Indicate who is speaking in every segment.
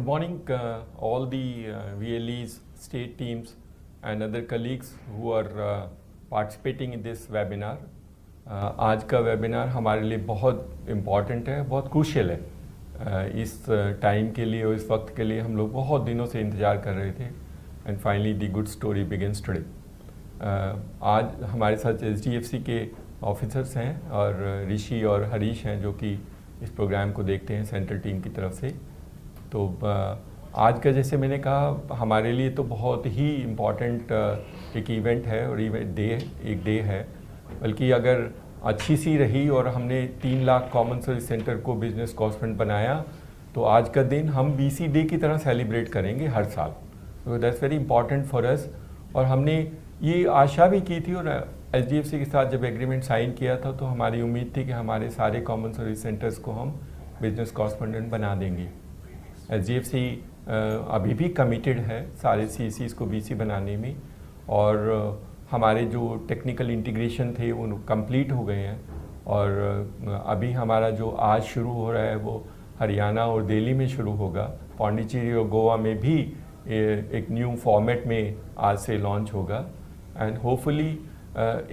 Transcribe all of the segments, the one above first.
Speaker 1: Good morning, all the VLEs, state teams, and other colleagues who are participating in this webinar. आज का webinar हमारे लिए बहुत important है, बहुत क्रूशियल है। इस टाइम के लिए और इस वक्त के लिए हम लोग बहुत दिनों से इंतज़ार कर रहे थे and finally the good story begins today. आज हमारे साथ HDFC के ऑफिसर्स हैं और ऋषि और हरीश हैं जो कि इस प्रोग्राम को देखते हैं सेंट्रल टीम की तरफ से। तो आज का जैसे मैंने कहा हमारे लिए तो बहुत ही इम्पॉर्टेंट एक इवेंट है और एक डे है, बल्कि अगर अच्छी सी रही और हमने 3 लाख कॉमन सर्विस सेंटर को बिजनेस कॉरस्पॉन्डेंट बनाया तो आज का दिन हम BC डे की तरह सेलिब्रेट करेंगे हर साल। तो that's very important for us. और हमने ये आशा भी की थी और HDFC के साथ जब एग्रीमेंट साइन किया था तो हमारी उम्मीद थी कि हमारे सारे कॉमन सर्विस सेंटर्स को हम बिजनेस कॉरस्पॉन्डेंट बना देंगे। HDFC अभी भी कमिटेड है सारे CSCs को BC बनाने में, और हमारे जो टेक्निकल इंटीग्रेशन थे वो कंप्लीट हो गए हैं। और अभी हमारा जो आज शुरू हो रहा है वो हरियाणा और दिल्ली में शुरू होगा। पौंडीचेरी और गोवा में भी एक न्यू फॉर्मेट में आज से लॉन्च होगा। एंड होपफुली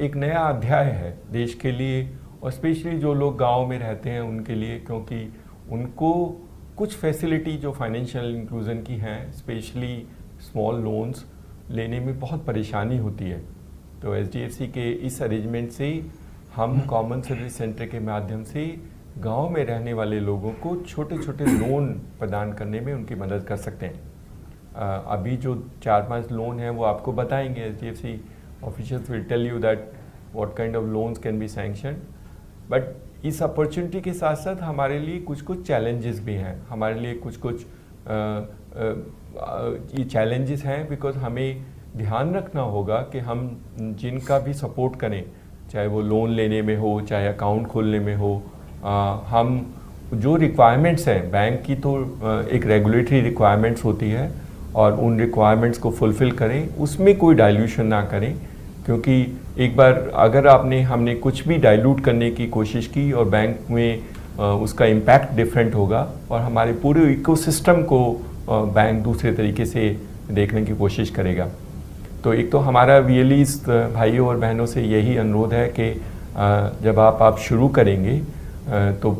Speaker 1: एक नया अध्याय है देश के लिए और स्पेशली जो लोग गांव में रहते हैं उनके लिए, क्योंकि उनको कुछ फैसिलिटी जो फाइनेंशियल इंक्लूजन की हैं, स्पेशली स्मॉल लोन्स लेने में बहुत परेशानी होती है। तो HDFC के इस अरेंजमेंट से हम कॉमन सर्विस सेंटर के माध्यम से गांव में रहने वाले लोगों को छोटे छोटे लोन प्रदान करने में उनकी मदद कर सकते हैं। अभी जो 4-5 लोन हैं वो आपको बताएंगे। HDFC officials will tell you that what kind of loans can be sanction. But इस अपॉर्चुनिटी के साथ साथ हमारे लिए कुछ चैलेंजेस भी हैं। हमारे लिए कुछ ये चैलेंजेस हैं बिकॉज हमें ध्यान रखना होगा कि हम जिनका भी सपोर्ट करें, चाहे वो लोन लेने में हो, चाहे अकाउंट खोलने में हो, हम जो रिक्वायरमेंट्स हैं बैंक की, तो एक रेगुलेटरी रिक्वायरमेंट्स होती है और उन रिक्वायरमेंट्स को फुलफ़िल करें, उसमें कोई डाइल्यूशन ना करें। क्योंकि एक बार अगर हमने कुछ भी डाइल्यूट करने की कोशिश की और बैंक में उसका इम्पैक्ट डिफरेंट होगा और हमारे पूरे इकोसिस्टम को बैंक दूसरे तरीके से देखने की कोशिश करेगा। तो एक तो हमारा VLEs भाइयों और बहनों से यही अनुरोध है कि जब आप शुरू करेंगे तो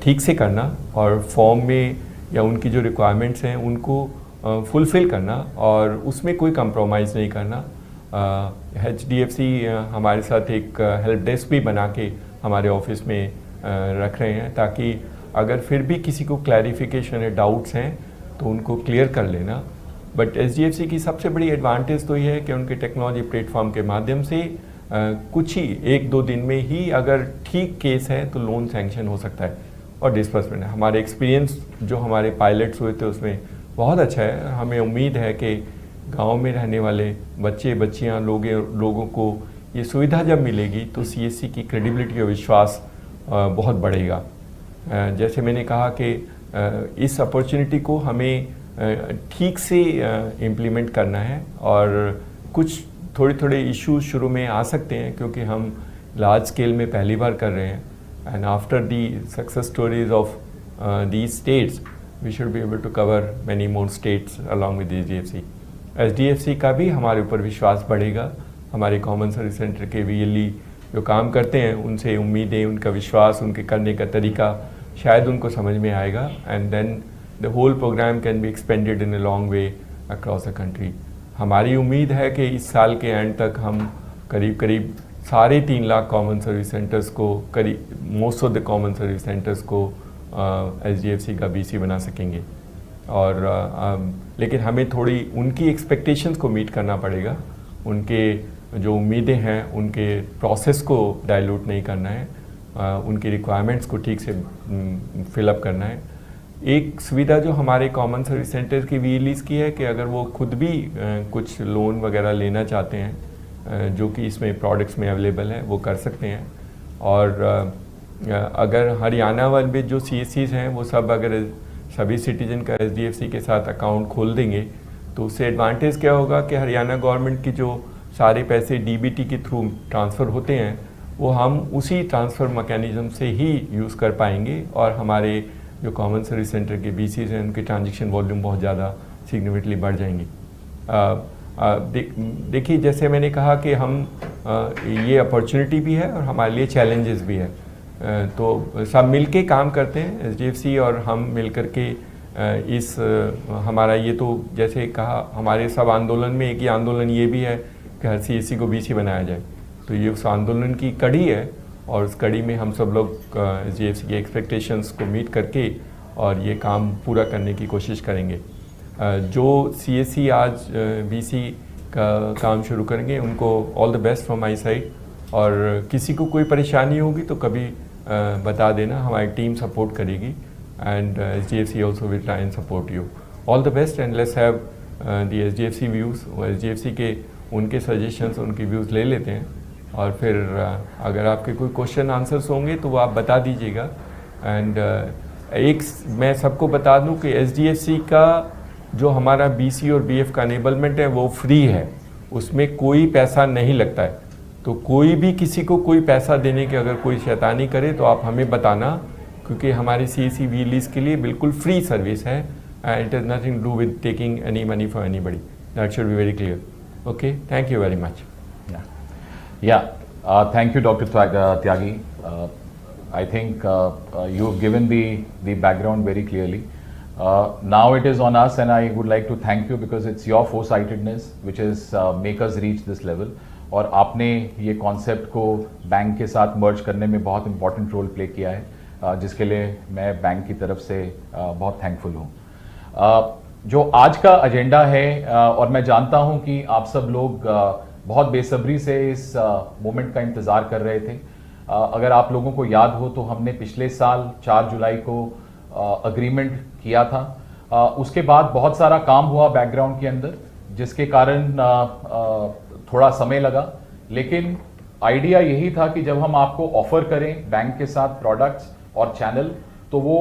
Speaker 1: ठीक से करना और फॉर्म में या उनकी जो रिक्वायरमेंट्स हैं उनको फुलफ़िल करना और उसमें कोई कंप्रोमाइज़ नहीं करना। HDFC हमारे साथ एक हेल्प डेस्क भी बना के हमारे ऑफिस में रख रहे हैं, ताकि अगर फिर भी किसी को क्लैरिफिकेशन या डाउट्स हैं तो उनको क्लियर कर लेना। बट HDFC की सबसे बड़ी एडवांटेज तो ये है कि उनके टेक्नोलॉजी प्लेटफॉर्म के माध्यम से कुछ ही 1-2 दिन में ही अगर ठीक केस है तो लोन सैंक्शन हो सकता है और डिस्बर्समेंट है। हमारे एक्सपीरियंस जो हमारे पायलट्स हुए थे उसमें बहुत अच्छा है। हमें उम्मीद है कि गांव में रहने वाले बच्चे बच्चियां लोगों को ये सुविधा जब मिलेगी तो CSC की क्रेडिबिलिटी और विश्वास बहुत बढ़ेगा। जैसे मैंने कहा कि इस अपॉर्चुनिटी को हमें ठीक से इम्प्लीमेंट करना है और कुछ थोड़े इश्यूज शुरू में आ सकते हैं क्योंकि हम लार्ज स्केल में पहली बार कर रहे हैं। And after the success stories of these states we should be able to cover many more states along with HDFC का भी हमारे ऊपर विश्वास बढ़ेगा। हमारे कॉमन सर्विस सेंटर के VLE जो काम करते हैं उनसे उम्मीदें, उनका विश्वास, उनके करने का तरीका शायद उनको समझ में आएगा। And then the whole programme can be expanded in a long way across the country. हमारी उम्मीद है कि इस साल के एंड तक हम करीब 3.5 लाख कॉमन सर्विस सेंटर्स को, most of the common service centres को HDFC का BC बना सकेंगे। और लेकिन हमें थोड़ी उनकी एक्सपेक्टेशंस को मीट करना पड़ेगा। उनके जो उम्मीदें हैं उनके प्रोसेस को डाइल्यूट नहीं करना है, उनकी रिक्वायरमेंट्स को ठीक से फिलअप करना है। एक सुविधा जो हमारे कॉमन सर्विस सेंटर की VLEs की है कि अगर वो खुद भी कुछ लोन वगैरह लेना चाहते हैं जो कि इसमें प्रोडक्ट्स में अवेलेबल है वो कर सकते हैं। और अगर हरियाणा वाले जो CSCs हैं वो सब अगर सभी सिटीजन का HDFC के साथ अकाउंट खोल देंगे तो उससे एडवांटेज क्या होगा कि हरियाणा गवर्नमेंट की जो सारे पैसे DBT के थ्रू ट्रांसफ़र होते हैं वो हम उसी ट्रांसफ़र मैकेनिज़्म से ही यूज़ कर पाएंगे और हमारे जो कॉमन सर्विस सेंटर के बीसीज हैं उनके ट्रांजेक्शन वॉल्यूम बहुत ज़्यादा सिग्निफिकेंटली बढ़ जाएंगी। देखिए जैसे मैंने कहा कि हम ये अपॉर्चुनिटी भी है और हमारे लिए चैलेंजेस भी है, तो सब मिलके काम करते हैं एचडीएफसी और हम मिलकर के इस हमारा ये तो जैसे कहा हमारे सब आंदोलन में एक ही आंदोलन ये भी है कि हर सीएससी को बीसी बनाया जाए, तो ये उस आंदोलन की कड़ी है और उस कड़ी में हम सब लोग एचडीएफसी के एक्सपेक्टेशंस को मीट करके और ये काम पूरा करने की कोशिश करेंगे। जो सीएससी आज बीसी का काम शुरू करेंगे उनको all the best from my side, और किसी को कोई परेशानी होगी तो कभी बता देना, हमारी टीम सपोर्ट करेगी and HDFC also will try and support you. All the best and let's have the HDFC views। HDFC के उनके सजेशंस उनके व्यूज़ ले लेते हैं और फिर अगर आपके कोई क्वेश्चन आंसर्स होंगे तो वो आप बता दीजिएगा। एंड एक मैं सबको बता दूं कि HDFC का जो हमारा BC और BF का एनेबलमेंट है वो फ्री है, उसमें कोई पैसा नहीं लगता है, तो कोई भी किसी को कोई पैसा देने की अगर कोई शैतानी करे तो आप हमें बताना, क्योंकि हमारी CSC वीलीज के लिए बिल्कुल फ्री सर्विस है and it is nothing to do with taking any money for anybody. That should be very clear. Okay, thank you very much.
Speaker 2: Thank you, Dr. Tyagi. I think you have given the background very clearly. Now it is on us, and I would like to thank you because it's your foresightedness which has make us reach this level. और आपने ये concept को bank के साथ मर्ज करने में बहुत important role play किया है, जिसके लिए मैं बैंक की तरफ से बहुत थैंकफुल हूँ। जो आज का एजेंडा है, और मैं जानता हूँ कि आप सब लोग बहुत बेसब्री से इस मोमेंट का इंतज़ार कर रहे थे। अगर आप लोगों को याद हो तो हमने पिछले साल 4 जुलाई को अग्रीमेंट किया था। उसके बाद बहुत सारा काम हुआ बैकग्राउंड के अंदर, जिसके कारण थोड़ा समय लगा, लेकिन आइडिया यही था कि जब हम आपको ऑफर करें बैंक के साथ प्रोडक्ट्स और चैनल, तो वो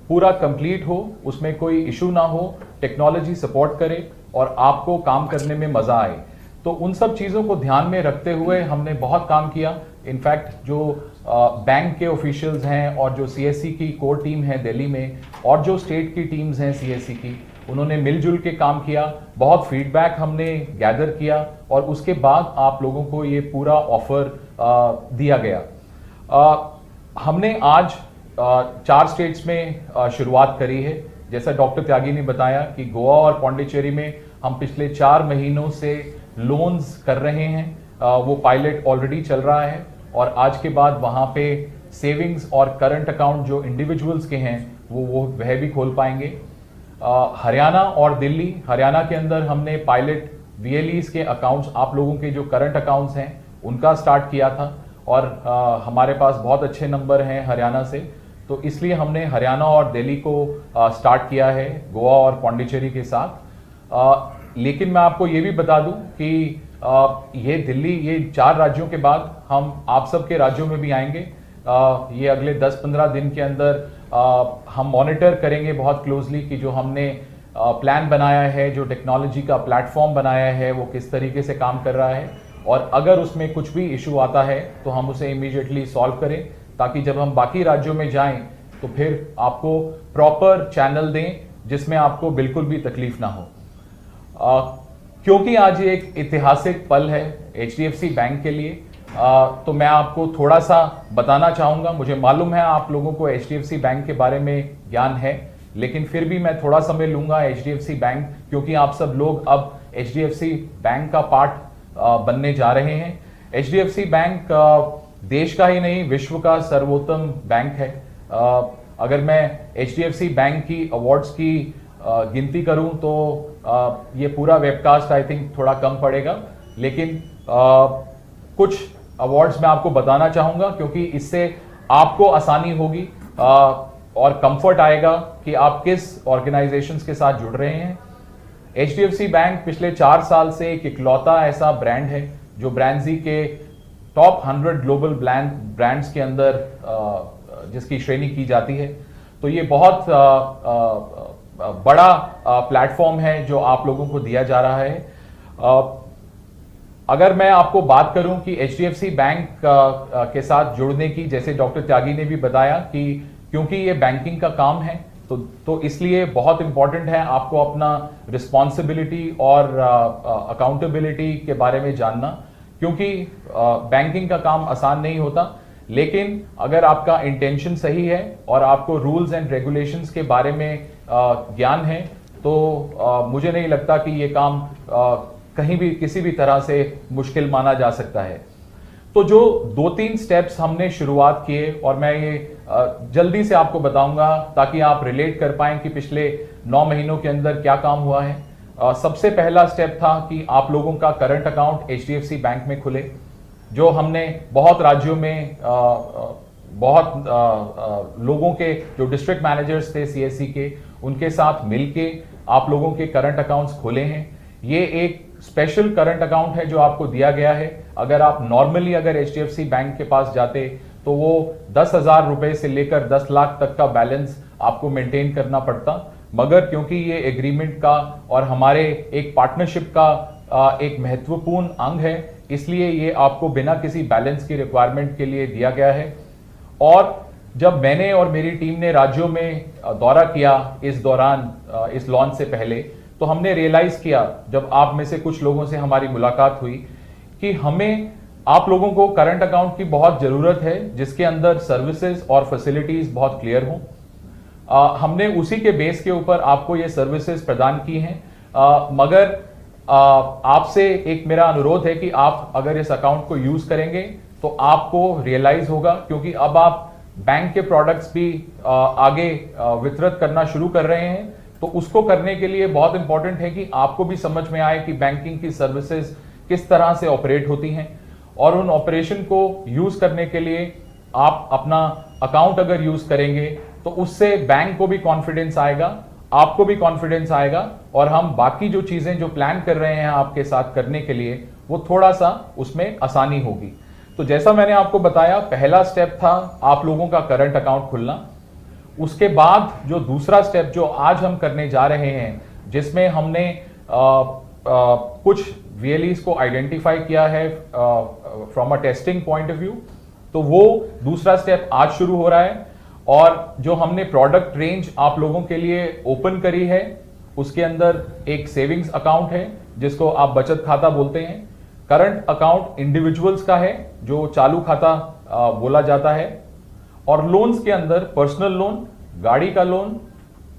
Speaker 2: पूरा कंप्लीट हो, उसमें कोई इशू ना हो, टेक्नोलॉजी सपोर्ट करे और आपको काम करने में मजा आए। तो उन सब चीज़ों को ध्यान में रखते हुए हमने बहुत काम किया। इनफैक्ट जो बैंक के ऑफिशियल्स हैं और जो सीएससी की कोर टीम है दिल्ली में और जो स्टेट की टीम्स हैं सीएससी की, उन्होंने मिलजुल के काम किया, बहुत फीडबैक हमने गैदर किया और उसके बाद आप लोगों को ये पूरा ऑफर दिया गया। हमने आज 4 स्टेट्स में शुरुआत करी है। जैसा डॉक्टर त्यागी ने बताया कि गोवा और पौंडीचेरी में हम पिछले 4 महीनों से लोन्स कर रहे हैं, वो पायलट ऑलरेडी चल रहा है और आज के बाद वहाँ पे सेविंग्स और करंट अकाउंट जो इंडिविजुअल्स के हैं वह भी खोल पाएंगे। हरियाणा और दिल्ली, हरियाणा के अंदर हमने पायलट VLEs के अकाउंट्स, आप लोगों के जो करंट अकाउंट्स हैं उनका स्टार्ट किया था और हमारे पास बहुत अच्छे नंबर हैं हरियाणा से, तो इसलिए हमने हरियाणा और दिल्ली को स्टार्ट किया है गोवा और पौंडीचेरी के साथ। लेकिन मैं आपको ये भी बता दूं कि ये दिल्ली, ये 4 राज्यों के बाद हम आप सबके राज्यों में भी आएंगे। ये अगले 10-15 दिन के अंदर हम मॉनिटर करेंगे बहुत क्लोजली कि जो हमने प्लान बनाया है, जो टेक्नोलॉजी का प्लेटफॉर्म बनाया है, वो किस तरीके से काम कर रहा है और अगर उसमें कुछ भी इशू आता है तो हम उसे इमीडिएटली सॉल्व करें, ताकि जब हम बाकी राज्यों में जाएं तो फिर आपको प्रॉपर चैनल दें जिसमें आपको बिल्कुल भी तकलीफ ना हो। क्योंकि आज ये एक ऐतिहासिक पल है HDFC बैंक के लिए, तो मैं आपको थोड़ा सा बताना चाहूँगा। मुझे मालूम है आप लोगों को HDFC बैंक के बारे में ज्ञान है, लेकिन फिर भी मैं थोड़ा समय लूँगा HDFC बैंक, क्योंकि आप सब लोग अब HDFC बैंक का पार्ट बनने जा रहे हैं। HDFC बैंक देश का ही नहीं, विश्व का सर्वोत्तम बैंक है। अगर मैं HDFC बैंक की अवार्ड्स की गिनती करूं तो ये पूरा वेबकास्ट आई थिंक थोड़ा कम पड़ेगा, लेकिन कुछ अवार्ड्स मैं आपको बताना चाहूंगा क्योंकि इससे आपको आसानी होगी और कंफर्ट आएगा कि आप किस ऑर्गेनाइजेशंस के साथ जुड़ रहे हैं। HDFC बैंक पिछले 4 साल से एक इकलौता ऐसा ब्रांड है जो ब्रांडजी के टॉप 100 ग्लोबल ब्रांड्स के अंदर जिसकी श्रेणी की जाती है। तो ये बहुत बड़ा प्लेटफॉर्म है जो आप लोगों को दिया जा रहा है। अगर मैं आपको बात करूं कि HDFC बैंक के साथ जुड़ने की, जैसे डॉक्टर त्यागी ने भी बताया कि क्योंकि ये बैंकिंग का काम है तो इसलिए बहुत इंपॉर्टेंट है आपको अपना रिस्पॉन्सिबिलिटी और अकाउंटेबिलिटी के बारे में जानना, क्योंकि बैंकिंग का काम आसान नहीं होता, लेकिन अगर आपका इंटेंशन सही है और आपको रूल्स एंड रेगुलेशंस के बारे में ज्ञान है तो मुझे नहीं लगता कि ये काम कहीं भी किसी भी तरह से मुश्किल माना जा सकता है। तो जो 2-3 स्टेप्स हमने शुरुआत किए और मैं ये जल्दी से आपको बताऊंगा ताकि आप रिलेट कर पाएं कि पिछले 9 महीनों के अंदर क्या काम हुआ है। सबसे पहला स्टेप था कि आप लोगों का करंट अकाउंट HDFC बैंक में खुले, जो हमने बहुत राज्यों में बहुत लोगों के जो डिस्ट्रिक्ट मैनेजर्स थे CSC के, उनके साथ मिलके आप लोगों के करंट अकाउंट्स खोले हैं। ये एक स्पेशल करंट अकाउंट है जो आपको दिया गया है। अगर आप नॉर्मली अगर HDFC बैंक के पास जाते तो वो 10,000 रुपए से लेकर 10 लाख तक का बैलेंस आपको मेंटेन करना पड़ता, मगर क्योंकि ये एग्रीमेंट का और हमारे एक पार्टनरशिप का एक महत्वपूर्ण अंग है, इसलिए ये आपको बिना किसी बैलेंस की रिक्वायरमेंट के लिए दिया गया है। और जब मैंने और मेरी टीम ने राज्यों में दौरा किया इस दौरान, इस लॉन्च से पहले, तो हमने रियलाइज किया जब आप में से कुछ लोगों से हमारी मुलाकात हुई कि हमें आप लोगों को करंट अकाउंट की बहुत जरूरत है जिसके अंदर सर्विसेज और फैसिलिटीज बहुत क्लियर हों। हमने उसी के बेस के ऊपर आपको ये सर्विसेज प्रदान की हैं, मगर आपसे एक मेरा अनुरोध है कि आप अगर इस अकाउंट को यूज करेंगे तो आपको रियलाइज होगा, क्योंकि अब आप बैंक के प्रोडक्ट्स भी आगे वितरित करना शुरू कर रहे हैं, तो उसको करने के लिए बहुत इंपॉर्टेंट है कि आपको भी समझ में आए कि बैंकिंग की सर्विसेज किस तरह से ऑपरेट होती हैं, और उन ऑपरेशन को यूज करने के लिए आप अपना अकाउंट अगर यूज करेंगे तो उससे बैंक को भी कॉन्फिडेंस आएगा, आपको भी कॉन्फिडेंस आएगा, और हम बाकी जो चीजें जो प्लान कर रहे हैं आपके साथ करने के लिए वो थोड़ा सा उसमें आसानी होगी। तो जैसा मैंने आपको बताया, पहला स्टेप था आप लोगों का करंट अकाउंट खुलना। उसके बाद जो दूसरा स्टेप जो आज हम करने जा रहे हैं, जिसमें हमने कुछ VLEs को आइडेंटिफाई किया है from a testing point of view, तो वो दूसरा स्टेप आज शुरू हो रहा है। और जो हमने प्रोडक्ट रेंज आप लोगों के लिए ओपन करी है, उसके अंदर एक सेविंग्स अकाउंट है जिसको आप बचत खाता बोलते हैं। करंट अकाउंट इंडिविजुअल्स का है जो चालू खाता बोला जाता है, और लोन्स के अंदर पर्सनल लोन, गाड़ी का लोन,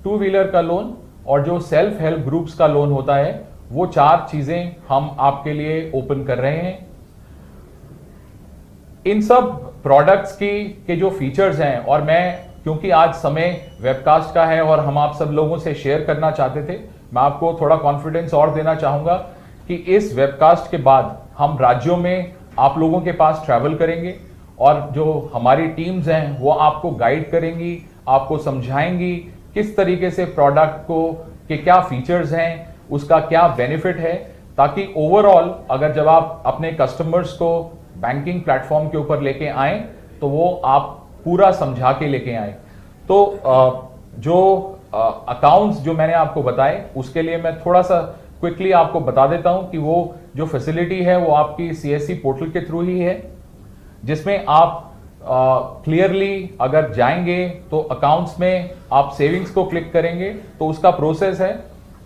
Speaker 2: 2 व्हीलर का लोन और जो सेल्फ हेल्प ग्रुप्स का लोन होता है, वो 4 चीजें हम आपके लिए ओपन कर रहे हैं। इन सब प्रोडक्ट्स के जो फीचर्स हैं, और मैं क्योंकि आज समय वेबकास्ट का है और हम आप सब लोगों से शेयर करना चाहते थे, मैं आपको थोड़ा कॉन्फिडेंस और देना चाहूंगा कि इस वेबकास्ट के बाद हम राज्यों में आप लोगों के पास ट्रैवल करेंगे और जो हमारी टीम्स हैं वो आपको गाइड करेंगी, आपको समझाएंगी किस तरीके से प्रोडक्ट को के क्या फीचर्स हैं, उसका क्या बेनिफिट है, ताकि ओवरऑल अगर जब आप अपने कस्टमर्स को बैंकिंग प्लेटफॉर्म के ऊपर लेके आए तो वो आप पूरा समझा के लेके आए। तो जो अकाउंट्स जो मैंने आपको बताए, उसके लिए मैं थोड़ा सा क्विकली आपको बता देता हूं कि वो जो फैसिलिटी है वो आपकी CSC पोर्टल के थ्रू ही है, जिसमें आप क्लियरली अगर जाएंगे तो अकाउंट्स में आप सेविंग्स को क्लिक करेंगे तो उसका प्रोसेस है,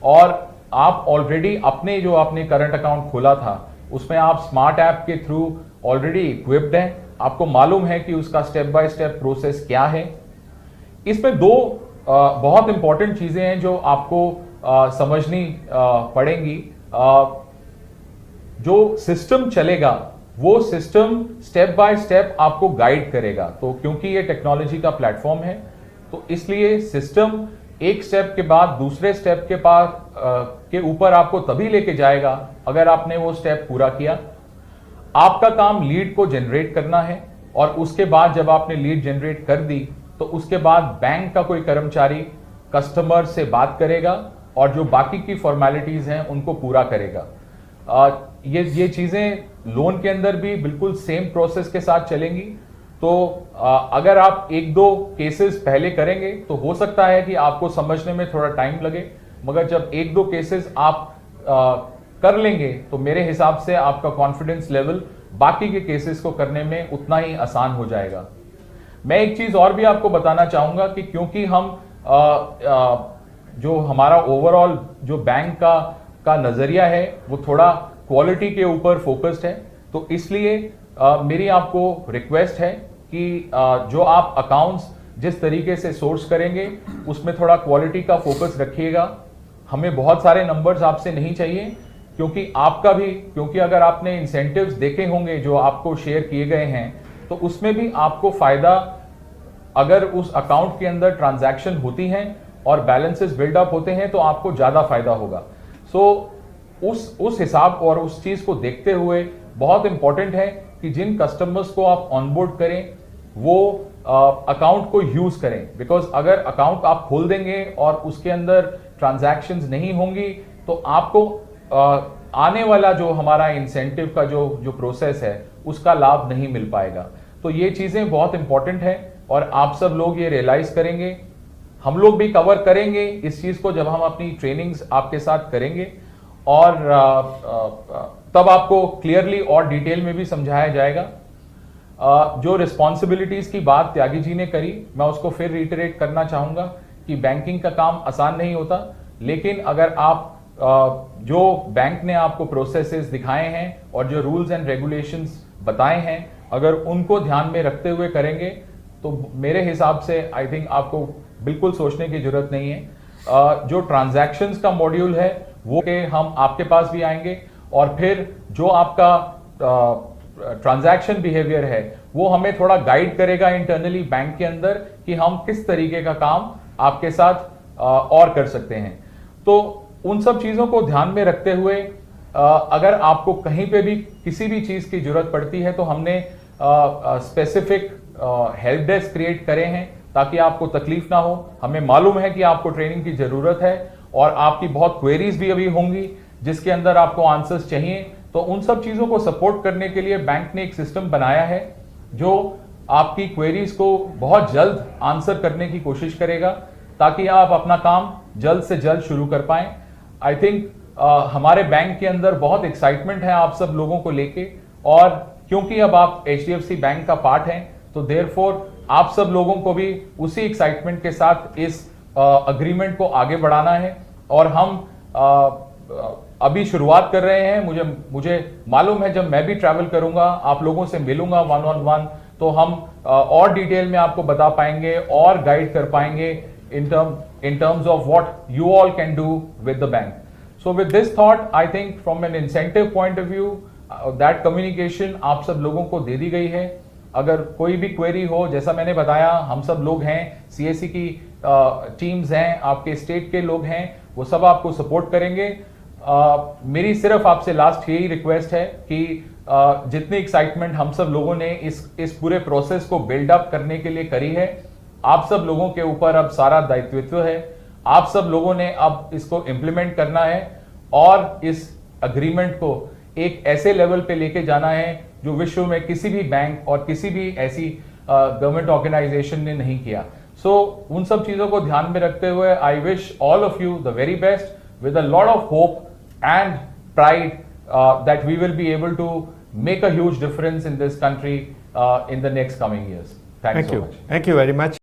Speaker 2: और आप ऑलरेडी अपने जो आपने करंट अकाउंट खोला था उसमें आप स्मार्ट ऐप के थ्रू ऑलरेडी इक्विप्ड हैं, आपको मालूम है कि उसका स्टेप बाय स्टेप प्रोसेस क्या है। इसमें 2 बहुत इंपॉर्टेंट चीजें हैं जो आपको समझनी पड़ेंगी। जो सिस्टम चलेगा वो सिस्टम स्टेप बाय स्टेप आपको गाइड करेगा, तो क्योंकि ये टेक्नोलॉजी का प्लेटफॉर्म है तो इसलिए सिस्टम एक स्टेप के बाद दूसरे स्टेप के पास के ऊपर आपको तभी लेके जाएगा अगर आपने वो स्टेप पूरा किया। आपका काम लीड को जनरेट करना है, और उसके बाद जब आपने लीड जनरेट कर दी तो उसके बाद बैंक का कोई कर्मचारी कस्टमर से बात करेगा और जो बाकी की फॉर्मेलिटीज हैं उनको पूरा करेगा। ये चीजें लोन के अंदर भी बिल्कुल सेम प्रोसेस के साथ चलेंगी। तो अगर आप 1-2 केसेस पहले करेंगे तो हो सकता है कि आपको समझने में थोड़ा टाइम लगे, मगर जब 1-2 केसेस आप कर लेंगे तो मेरे हिसाब से आपका कॉन्फिडेंस लेवल बाकी के केसेस को करने में उतना ही आसान हो जाएगा। मैं एक चीज और भी आपको बताना चाहूंगा कि क्योंकि हम जो हमारा ओवरऑल जो बैंक का नजरिया है वो थोड़ा क्वालिटी के ऊपर फोकस्ड है। तो इसलिए मेरी आपको रिक्वेस्ट है कि जो आप अकाउंट्स जिस तरीके से सोर्स करेंगे उसमें थोड़ा क्वालिटी का फोकस रखिएगा। हमें बहुत सारे नंबर्स आपसे नहीं चाहिए, क्योंकि अगर आपने इंसेंटिव्स देखे होंगे जो आपको शेयर किए गए हैं तो उसमें भी आपको फायदा, अगर उस अकाउंट के अंदर ट्रांजैक्शन होती हैं और बैलेंसेस बिल्डअप होते हैं तो आपको ज्यादा फायदा होगा। सो उस हिसाब और उस चीज को देखते हुए बहुत इंपॉर्टेंट है कि जिन कस्टमर्स को आप ऑनबोर्ड करें वो अकाउंट को यूज करें, बिकॉज अगर अकाउंट आप खोल देंगे और उसके अंदर ट्रांजैक्शंस नहीं होंगी तो आपको आने वाला जो हमारा इंसेंटिव का जो प्रोसेस है उसका लाभ नहीं मिल पाएगा। तो ये चीजें बहुत इंपॉर्टेंट है और आप सब लोग ये रियलाइज करेंगे। हम लोग भी कवर करेंगे इस चीज को जब हम अपनी ट्रेनिंग्स आपके साथ करेंगे और तब आपको क्लियरली और डिटेल में भी समझाया जाएगा। जो रिस्पॉन्सिबिलिटीज की बात त्यागी जी ने करी, मैं उसको फिर रिटरेट करना चाहूंगा कि बैंकिंग का काम आसान नहीं होता, लेकिन अगर आप जो बैंक ने आपको प्रोसेसेस दिखाए हैं और जो रूल्स एंड रेगुलेशंस बताए हैं अगर उनको ध्यान में रखते हुए करेंगे तो मेरे हिसाब से आई थिंक आपको बिल्कुल सोचने की जरूरत नहीं है। जो ट्रांजैक्शंस का मॉड्यूल है वो के हम आपके पास भी आएंगे और फिर जो आपका ट्रांजैक्शन बिहेवियर है वो हमें थोड़ा गाइड करेगा इंटरनली बैंक के अंदर कि हम किस तरीके का काम आपके साथ और कर सकते हैं। तो उन सब चीजों को ध्यान में रखते हुए अगर आपको कहीं पे भी किसी भी चीज की जरूरत पड़ती है तो हमने स्पेसिफिक हेल्प डेस्क क्रिएट करे हैं ताकि आपको तकलीफ ना हो। हमें मालूम है कि आपको ट्रेनिंग की जरूरत है और आपकी बहुत क्वेरीज भी अभी होंगी जिसके अंदर आपको आंसर्स चाहिए। तो उन सब चीजों को सपोर्ट करने के लिए बैंक ने एक सिस्टम बनाया है जो आपकी क्वेरीज को बहुत जल्द आंसर करने की कोशिश करेगा ताकि आप अपना काम जल्द से जल्द शुरू कर पाएं। आई थिंक हमारे बैंक के अंदर बहुत एक्साइटमेंट है आप सब लोगों को लेके, और क्योंकि अब आप HDFC बैंक का पार्ट हैं तो देयरफॉर आप सब लोगों को भी उसी एक्साइटमेंट के साथ इस अग्रीमेंट को आगे बढ़ाना है। और हम अभी शुरुआत कर रहे हैं। मुझे मालूम है जब मैं भी ट्रैवल करूंगा आप लोगों से मिलूंगा 1-on-1 तो हम और डिटेल में आपको बता पाएंगे और गाइड कर पाएंगे in terms of what you all can do with the bank. So with this thought, I think from an incentive point of view, that communication आप सब लोगों को दे दी गई है। अगर कोई भी क्वेरी हो, जैसा मैंने बताया हम सब लोग हैं, CAC की टीम्स हैं, आपके स्टेट के लोग हैं, वो सब आपको सपोर्ट करेंगे। मेरी सिर्फ आपसे लास्ट यही रिक्वेस्ट है कि जितनी एक्साइटमेंट हम सब लोगों ने इस पूरे प्रोसेस को बिल्डअप करने के लिए करी है, आप सब लोगों के ऊपर अब सारा दायित्व है। आप सब लोगों ने अब इसको इम्प्लीमेंट करना है और इस अग्रीमेंट को एक ऐसे लेवल पे लेके जाना है जो विश्व में किसी भी बैंक और किसी भी ऐसी गवर्नमेंट ऑर्गेनाइजेशन ने नहीं किया। सो उन सब चीजों को ध्यान में रखते हुए I wish all of you the very best with a lot of hope and pride that we will be able to make a huge difference in this country in the next coming years. Thanks so much.
Speaker 1: Thank you very much.